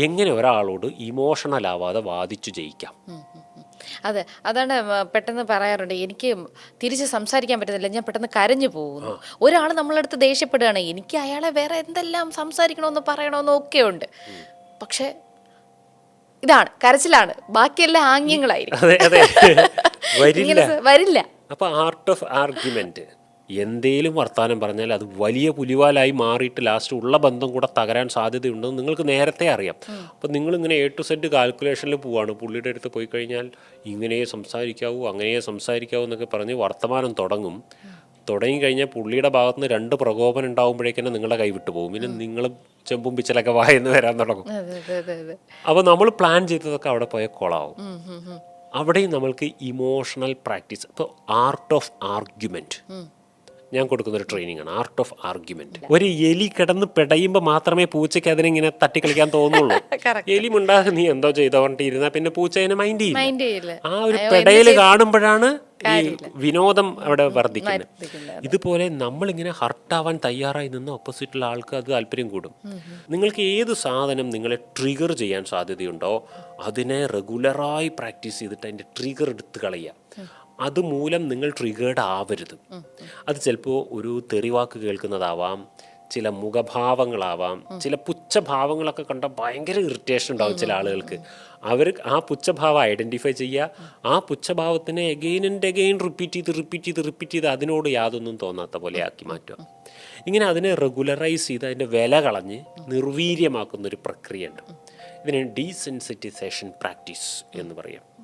എങ്ങനെ ഒരാളോട് ഇമോഷണൽ ആവാതെ വാദിച്ചു ജയിക്കാം. അതെ, അതാണ് പെട്ടെന്ന് പറയാറുണ്ട്, എനിക്ക് തിരിച്ച് സംസാരിക്കാൻ പറ്റുന്നില്ല, ഞാൻ പെട്ടെന്ന് കരഞ്ഞു പോകുന്നു. ഒരാൾ നമ്മളടുത്ത് ദേഷ്യപ്പെടുകയാണ്, എനിക്ക് അയാളെ വേറെ എന്തെല്ലാം സംസാരിക്കണമെന്ന് പറയണമെന്നും ഒക്കെ ഉണ്ട്. പക്ഷെ ഇതാണ് കരച്ചിലാണ്, ബാക്കിയെല്ലാം ആംഗ്യങ്ങളായിരിക്കും. അതെ അതെ ഇങ്ങനെ വരില്ല. അപ്പോൾ ആർട്ട് ഓഫ് ആർഗ്യുമെന്റ്, എന്തേലും വർത്തമാനം പറഞ്ഞാൽ അത് വലിയ പുലിവാലായി മാറിയിട്ട് ലാസ്റ്റ് ഉള്ള ബന്ധം കൂടെ തകരാൻ സാധ്യതയുണ്ടെന്ന് നിങ്ങൾക്ക് നേരത്തെ അറിയാം. അപ്പം നിങ്ങളിങ്ങനെ A to Z കാൽക്കുലേഷനിൽ പോവാണ്. പുള്ളിയുടെ അടുത്ത് പോയി കഴിഞ്ഞാൽ ഇങ്ങനെയേ സംസാരിക്കാവൂ, അങ്ങനെയേ സംസാരിക്കാവൂ എന്നൊക്കെ പറഞ്ഞ് വർത്തമാനം തുടങ്ങിക്കഴിഞ്ഞാൽ പുള്ളിയുടെ ഭാഗത്ത് നിന്ന് 2 പ്രകോപനം ഉണ്ടാകുമ്പോഴേക്കന്നെ നിങ്ങളുടെ കൈ വിട്ടു പോകും. പിന്നെ നിങ്ങൾ ചെമ്പും പിച്ചലൊക്കെ വായെന്ന് വരാൻ തുടങ്ങും. അപ്പോൾ നമ്മൾ പ്ലാൻ ചെയ്തതൊക്കെ അവിടെ പോയ കൊളാവും. അവിടെയും നമ്മൾക്ക് ഇമോഷണൽ പ്രാക്ടീസ്, ഇപ്പോൾ ആർട്ട് ഓഫ് ആർഗ്യുമെൻറ്റ് ഞാൻ കൊടുക്കുന്നൊരു ട്രെയിനിങ് ആണ്, ആർട്ട് ഓഫ് ആർഗ്യുമെന്റ്. ഒരു എലി കിടന്ന് പെടയുമ്പോൾ മാത്രമേ പൂച്ചയ്ക്ക് അതിനിങ്ങനെ തട്ടിക്കളിക്കാൻ തോന്നുള്ളൂ. എലി മുണ്ടാകെ നീ എന്തോ ചെയ്തോണ്ട് ഇരുന്നാൽ പിന്നെ പൂച്ച അതിനെ മൈൻഡ് ചെയ്യില്ല. ആ ഒരു പെടയിൽ കാണുമ്പോഴാണ് ഈ വിനോദം അവിടെ വർദ്ധിക്കുന്നത്. ഇതുപോലെ നമ്മളിങ്ങനെ ഹർട്ടാവാൻ തയ്യാറായി നിന്ന് ഓപ്പോസിറ്റുള്ള ആൾക്ക് അത് താല്പര്യം കൂടും. നിങ്ങൾക്ക് ഏത് സാധനം നിങ്ങളെ ട്രിഗർ ചെയ്യാൻ സാധ്യതയുണ്ടോ അതിനെ റെഗുലറായി പ്രാക്ടീസ് ചെയ്തിട്ട് അതിൻ്റെ ട്രിഗർ എടുത്ത് കളയുക. അതുമൂലം നിങ്ങൾ ട്രിഗേർഡ് ആവരുത്. അത് ചിലപ്പോൾ ഒരു തെറിവാക്ക് കേൾക്കുന്നതാവാം, ചില മുഖഭാവങ്ങളാവാം, ചില പുച്ഛഭാവങ്ങളൊക്കെ കണ്ടാൽ ഭയങ്കര ഇറിറ്റേഷൻ ഉണ്ടാവും ചില ആളുകൾക്ക്. അവർ ആ പുച്ഛഭാവം ഐഡൻറ്റിഫൈ ചെയ്യുക, ആ പുച്ഛഭാവത്തിനെ എഗെയിൻ ആൻഡ് എഗെയിൻ റിപ്പീറ്റ് ചെയ്ത് അതിനോട് യാതൊന്നും തോന്നാത്ത പോലെ ആക്കി മാറ്റുക. ഇങ്ങനെ അതിനെ റെഗുലറൈസ് ചെയ്ത് അതിൻ്റെ വില കളഞ്ഞ് നിർവീര്യമാക്കുന്നൊരു പ്രക്രിയ ഉണ്ട്. ഇതിനെ ഡീസെൻസിറ്റൈസേഷൻ പ്രാക്ടീസ് എന്ന് പറയാം.